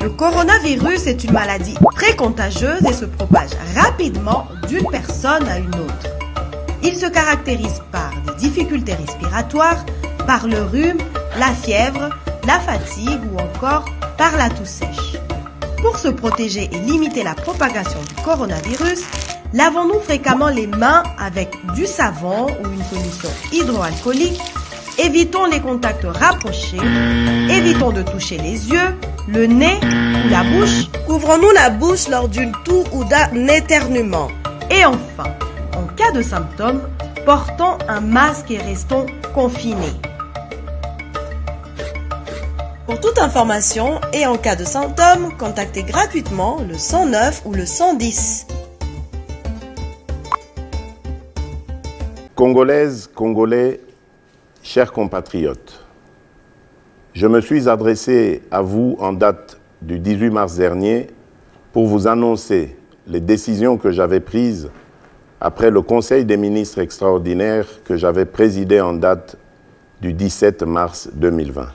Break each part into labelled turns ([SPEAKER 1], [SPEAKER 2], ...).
[SPEAKER 1] Le coronavirus est une maladie très contagieuse et se propage rapidement d'une personne à une autre. Il se caractérise par des difficultés respiratoires, par le rhume, la fièvre, la fatigue ou encore par la toux sèche. Pour se protéger et limiter la propagation du coronavirus, lavons-nous fréquemment les mains avec du savon ou une solution hydroalcoolique. Évitons les contacts rapprochés. Évitons de toucher les yeux, le nez ou la bouche.
[SPEAKER 2] Couvrons-nous la bouche lors d'une toux ou d'un éternuement.
[SPEAKER 1] Et enfin, en cas de symptômes, portons un masque et restons confinés.
[SPEAKER 2] Pour toute information et en cas de symptômes, contactez gratuitement le 109 ou le 110.
[SPEAKER 3] Congolaises, Congolais, chers compatriotes, je me suis adressé à vous en date du 18 mars dernier pour vous annoncer les décisions que j'avais prises après le Conseil des ministres extraordinaire que j'avais présidé en date du 17 mars 2020.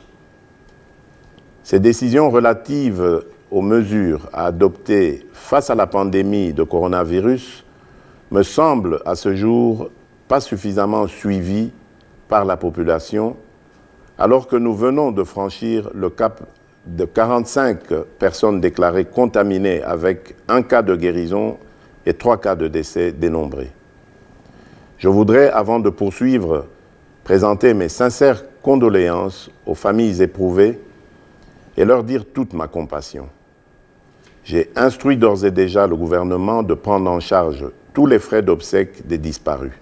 [SPEAKER 3] Ces décisions relatives aux mesures à adopter face à la pandémie de coronavirus me semblent à ce jour pas suffisamment suivies par la population, alors que nous venons de franchir le cap de 45 personnes déclarées contaminées avec un cas de guérison et 3 cas de décès dénombrés. Je voudrais, avant de poursuivre, présenter mes sincères condoléances aux familles éprouvées et leur dire toute ma compassion. J'ai instruit d'ores et déjà le gouvernement de prendre en charge tous les frais d'obsèques des disparus.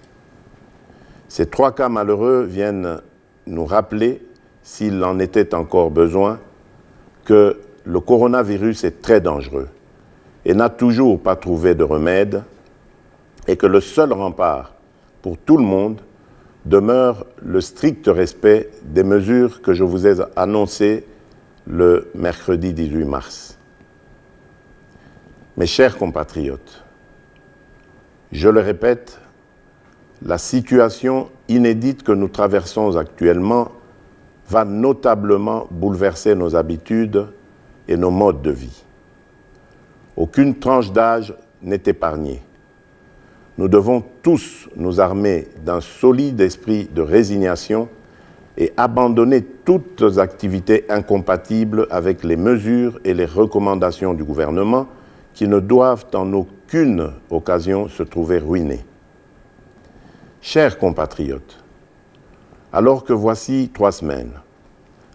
[SPEAKER 3] Ces 3 cas malheureux viennent nous rappeler, s'il en était encore besoin, que le coronavirus est très dangereux et n'a toujours pas trouvé de remède et que le seul rempart pour tout le monde demeure le strict respect des mesures que je vous ai annoncées le mercredi 18 mars. Mes chers compatriotes, je le répète, la situation inédite que nous traversons actuellement va notablement bouleverser nos habitudes et nos modes de vie. Aucune tranche d'âge n'est épargnée. Nous devons tous nous armer d'un solide esprit de résignation et abandonner toutes activités incompatibles avec les mesures et les recommandations du gouvernement qui ne doivent en aucune occasion se trouver ruinées. Chers compatriotes, alors que voici 3 semaines,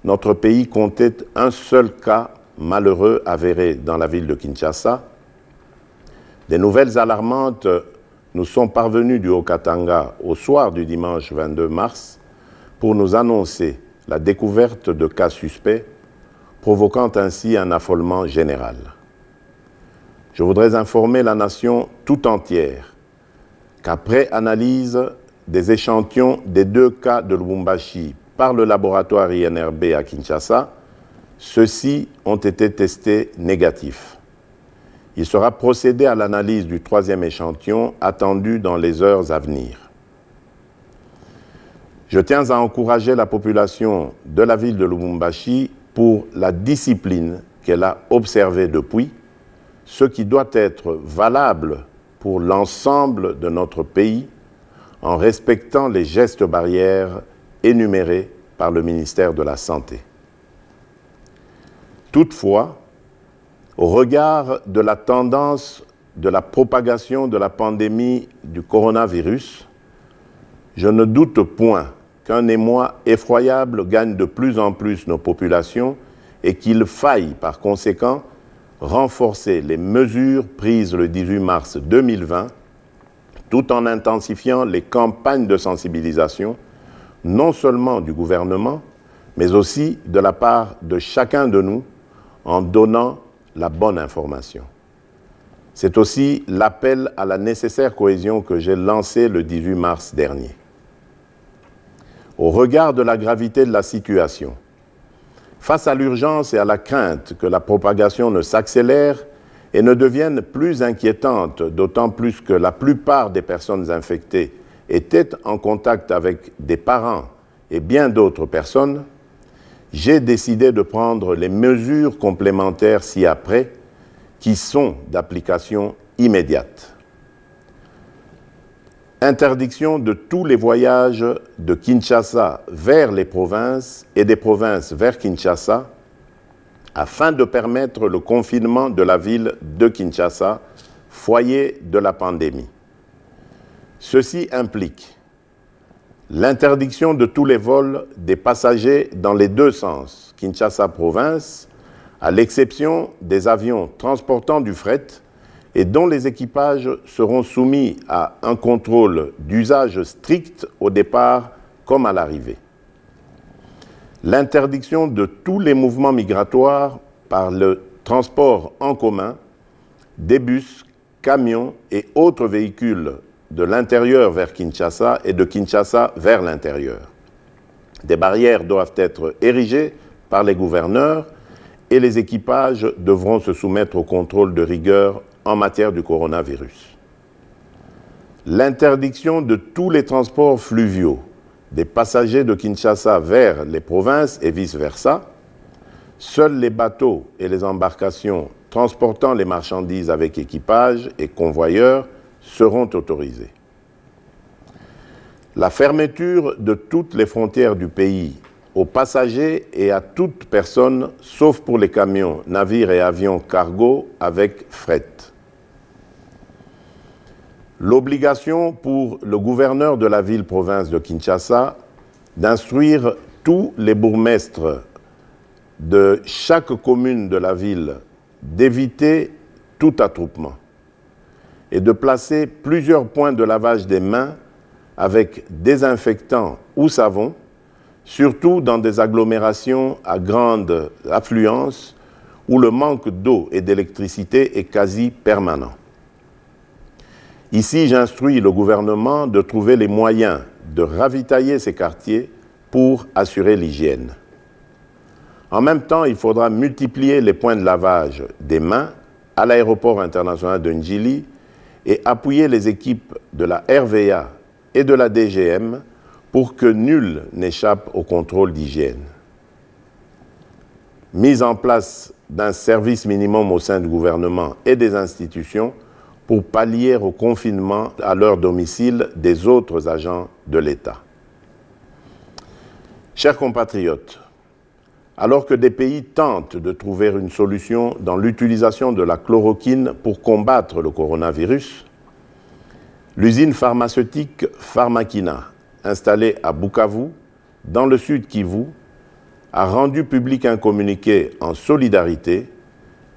[SPEAKER 3] notre pays comptait un seul cas malheureux avéré dans la ville de Kinshasa, des nouvelles alarmantes nous sont parvenues du Haut-Katanga au soir du dimanche 22 mars pour nous annoncer la découverte de cas suspects, provoquant ainsi un affolement général. Je voudrais informer la nation tout entière qu'après analyse des échantillons des 2 cas de Lubumbashi par le laboratoire INRB à Kinshasa, ceux-ci ont été testés négatifs. Il sera procédé à l'analyse du 3e échantillon attendu dans les heures à venir. Je tiens à encourager la population de la ville de Lubumbashi pour la discipline qu'elle a observée depuis, ce qui doit être valable pour l'ensemble de notre pays en respectant les gestes barrières énumérés par le ministère de la Santé. Toutefois, au regard de la tendance de la propagation de la pandémie du coronavirus, je ne doute point qu'un émoi effroyable gagne de plus en plus nos populations et qu'il faille, par conséquent, renforcer les mesures prises le 18 mars 2020, tout en intensifiant les campagnes de sensibilisation, non seulement du gouvernement, mais aussi de la part de chacun de nous, en donnant la bonne information. C'est aussi l'appel à la nécessaire cohésion que j'ai lancé le 18 mars dernier. Au regard de la gravité de la situation, face à l'urgence et à la crainte que la propagation ne s'accélère et ne devienne plus inquiétante, d'autant plus que la plupart des personnes infectées étaient en contact avec des parents et bien d'autres personnes, j'ai décidé de prendre les mesures complémentaires ci-après qui sont d'application immédiate. Interdiction de tous les voyages de Kinshasa vers les provinces et des provinces vers Kinshasa afin de permettre le confinement de la ville de Kinshasa, foyer de la pandémie. Ceci implique l'interdiction de tous les vols des passagers dans les deux sens, Kinshasa-Province, à l'exception des avions transportant du fret et dont les équipages seront soumis à un contrôle d'usage strict au départ comme à l'arrivée. L'interdiction de tous les mouvements migratoires par le transport en commun, des bus, camions et autres véhicules de l'intérieur vers Kinshasa et de Kinshasa vers l'intérieur. Des barrières doivent être érigées par les gouverneurs et les équipages devront se soumettre au contrôle de rigueur en matière du coronavirus. L'interdiction de tous les transports fluviaux des passagers de Kinshasa vers les provinces et vice-versa. Seuls les bateaux et les embarcations transportant les marchandises avec équipage et convoyeurs seront autorisés. La fermeture de toutes les frontières du pays aux passagers et à toute personne, sauf pour les camions, navires et avions cargo avec fret. L'obligation pour le gouverneur de la ville-province de Kinshasa d'instruire tous les bourgmestres de chaque commune de la ville d'éviter tout attroupement et de placer plusieurs points de lavage des mains avec désinfectant ou savon, surtout dans des agglomérations à grande affluence où le manque d'eau et d'électricité est quasi permanent. Ici, j'instruis le gouvernement de trouver les moyens de ravitailler ces quartiers pour assurer l'hygiène. En même temps, il faudra multiplier les points de lavage des mains à l'aéroport international de Njili et appuyer les équipes de la RVA et de la DGM pour que nul n'échappe au contrôle d'hygiène. Mise en place d'un service minimum au sein du gouvernement et des institutions pour pallier au confinement à leur domicile des autres agents de l'État. Chers compatriotes, alors que des pays tentent de trouver une solution dans l'utilisation de la chloroquine pour combattre le coronavirus, l'usine pharmaceutique Pharmakina, installée à Bukavu, dans le sud Kivu, a rendu public un communiqué en solidarité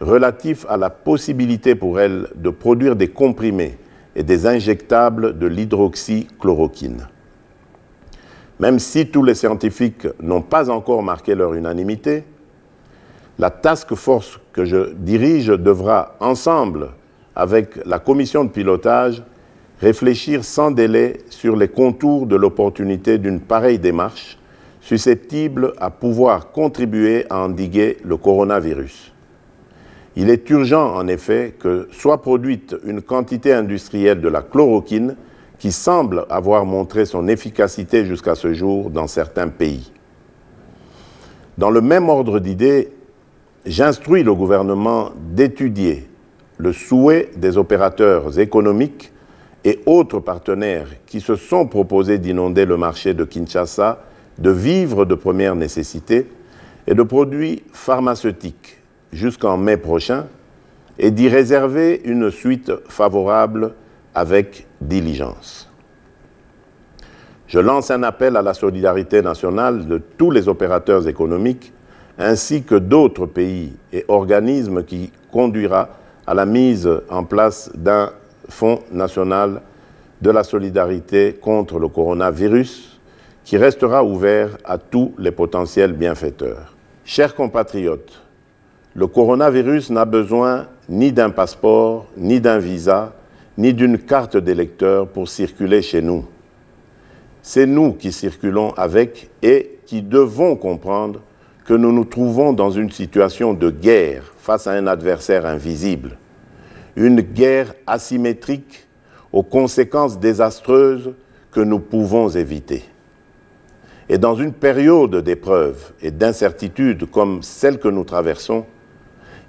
[SPEAKER 3] relatif à la possibilité pour elle de produire des comprimés et des injectables de l'hydroxychloroquine. Même si tous les scientifiques n'ont pas encore marqué leur unanimité, la task force que je dirige devra, ensemble avec la commission de pilotage, réfléchir sans délai sur les contours de l'opportunité d'une pareille démarche susceptible à pouvoir contribuer à endiguer le coronavirus. Il est urgent, en effet, que soit produite une quantité industrielle de la chloroquine qui semble avoir montré son efficacité jusqu'à ce jour dans certains pays. Dans le même ordre d'idées, j'instruis le gouvernement d'étudier le souhait des opérateurs économiques et autres partenaires qui se sont proposés d'inonder le marché de Kinshasa de vivres de première nécessité et de produits pharmaceutiques jusqu'en mai prochain et d'y réserver une suite favorable avec diligence. Je lance un appel à la solidarité nationale de tous les opérateurs économiques ainsi que d'autres pays et organismes qui conduira à la mise en place d'un Fonds national de la solidarité contre le coronavirus qui restera ouvert à tous les potentiels bienfaiteurs. Chers compatriotes, le coronavirus n'a besoin ni d'un passeport, ni d'un visa, ni d'une carte d'électeur pour circuler chez nous. C'est nous qui circulons avec et qui devons comprendre que nous nous trouvons dans une situation de guerre face à un adversaire invisible. Une guerre asymétrique aux conséquences désastreuses que nous pouvons éviter. Et dans une période d'épreuve et d'incertitude comme celle que nous traversons,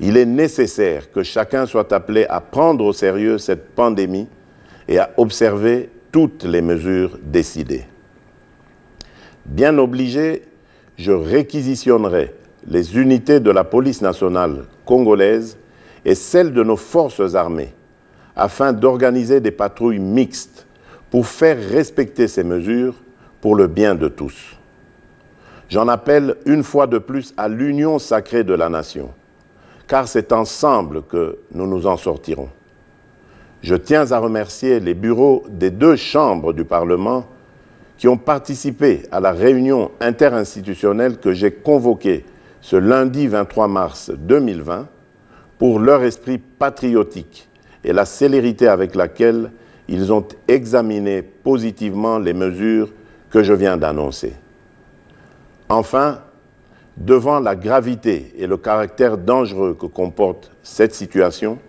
[SPEAKER 3] il est nécessaire que chacun soit appelé à prendre au sérieux cette pandémie et à observer toutes les mesures décidées. Bien obligé, je réquisitionnerai les unités de la police nationale congolaise et celles de nos forces armées afin d'organiser des patrouilles mixtes pour faire respecter ces mesures pour le bien de tous. J'en appelle une fois de plus à l'union sacrée de la nation, car c'est ensemble que nous nous en sortirons. Je tiens à remercier les bureaux des 2 chambres du Parlement qui ont participé à la réunion interinstitutionnelle que j'ai convoquée ce lundi 23 mars 2020 pour leur esprit patriotique et la célérité avec laquelle ils ont examiné positivement les mesures que je viens d'annoncer. Enfin, devant la gravité et le caractère dangereux que comporte cette situation,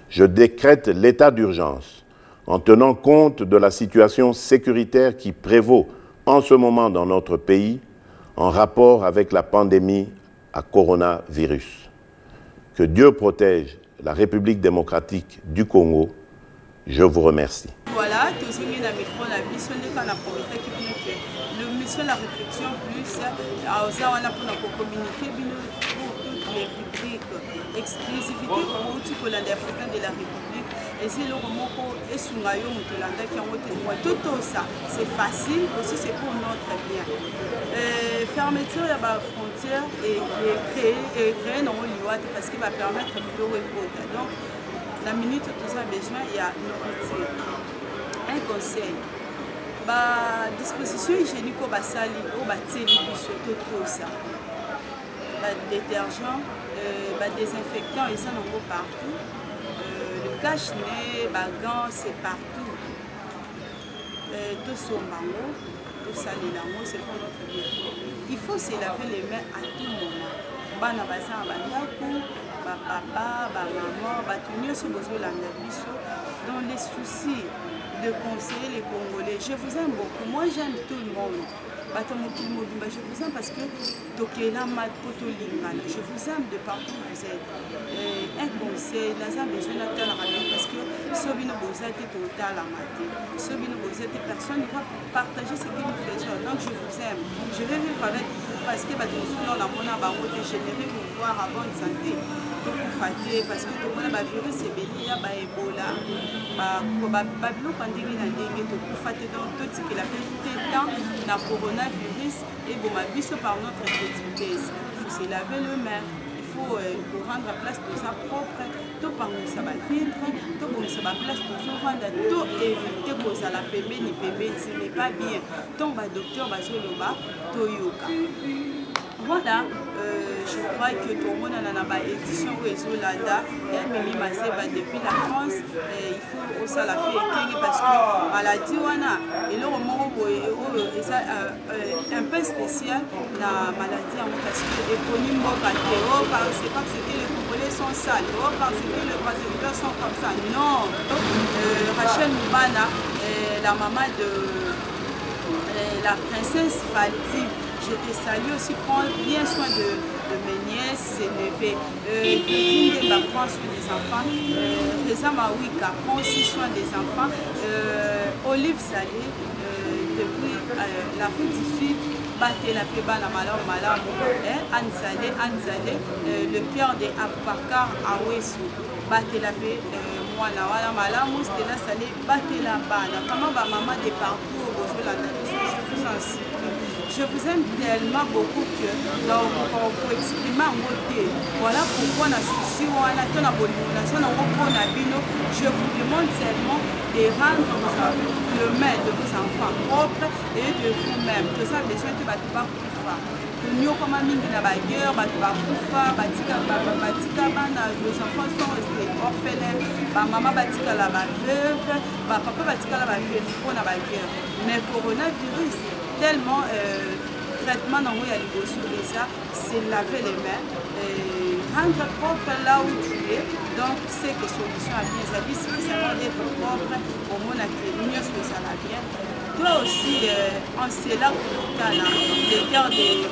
[SPEAKER 3] je décrète l'état d'urgence en tenant compte de la situation sécuritaire qui prévaut en ce moment dans notre pays en rapport avec la pandémie à coronavirus. Que Dieu protège la République démocratique du Congo. Je vous remercie.
[SPEAKER 4] Voilà, le mission de la réflexion plus, on a pour communiquer pour toutes les rubriques, exclusivité pour la président de la République, et c'est le moment pour Esungayo Moutolanda qui ont été loin. Tout ça, c'est facile, aussi c'est pour notre bien. Fermeture de la frontière et créer non parce qu'il va permettre de répondre. Donc, la minute tout ça besoin, il y a nourriture. Un conseil. Ba disposition hygiénique au basali au bateli surtout tout ça. Ba détergent, ba désinfectant et ça n'en vaut partout. Le cache-nez, ba gants c'est partout. Tout son bango, tout ça les lameaux c'est pour notre bien. Il faut se laver les mains à tout moment. Bana basa bandaku, ba papa, ba maman, ba tunyo se besoin la biso dans les soucis de conseiller les Congolais. Je vous aime beaucoup. Moi, j'aime tout le monde. Je vous aime parce que je vous aime de partout où vous êtes. Un conseil, parce que personne ne va partager ce que nous faisons. Donc, je vous aime. Je vais vivre avec vous parce que j'aimerais vous voir à bonne santé. Parce que tout le monde a virus et béni, il y a Ebola. Babylon, quand il y a des donc tout ce qu'il a fait temps, la coronavirus et bon, ma vie par notre petitesse. Il faut se laver les mains. Il faut pour rendre la place pour ça propre. Tout par nous, ça va filtre. Tout pour nous, ça va place pour nous rendre. Tout éviter que ça la pébé ni pébé, ce n'est pas bien. Donc, docteur Bazoloba, Toyoka. Voilà, je crois que tout le monde a une édition réseau là depuis la France. Il faut aussi la paix parce que maladie et le moment un peu spécial la maladie parce que éponyme c'est pas que les Congolais sont sales, parce que les Brésiliens sont comme ça. Non, Rachel Moubana, la maman de la princesse Fati. Je te salue aussi, prendre bien soin de mes nièces et neveux. Christine prend soin des enfants. Reza Mawika prend aussi soin des enfants. Olive Salé, depuis l'Afrique du Sud, Baté la Péba, la Malam, Anne Salé, le cœur de Abakar Awesu, Baté la Péba, moi, la Malam, Stella Salé, Baté la Bana. Comment va maman de partout au Bozo, je vous en supplie. Je vous aime tellement beaucoup que pour exprimer en beauté. Voilà pourquoi on a souci, je vous demande seulement de rendre le main de vos enfants propres et de vous-même. Tout ça, besoin de ne pas pouvoir. Nous, comme mingi na bagueur, les enfants sont restés orphelins, maman batika la veuve, papa batika la veuve pour la bagueur. Mais coronavirus, tellement traitement dans le ça, c'est laver les mains, rendre propre là où tu es. Donc, c'est que solution à bien, ça dit suffisamment d'être propre au monde à mieux que ça va bien. doit aussi en cela les cœurs de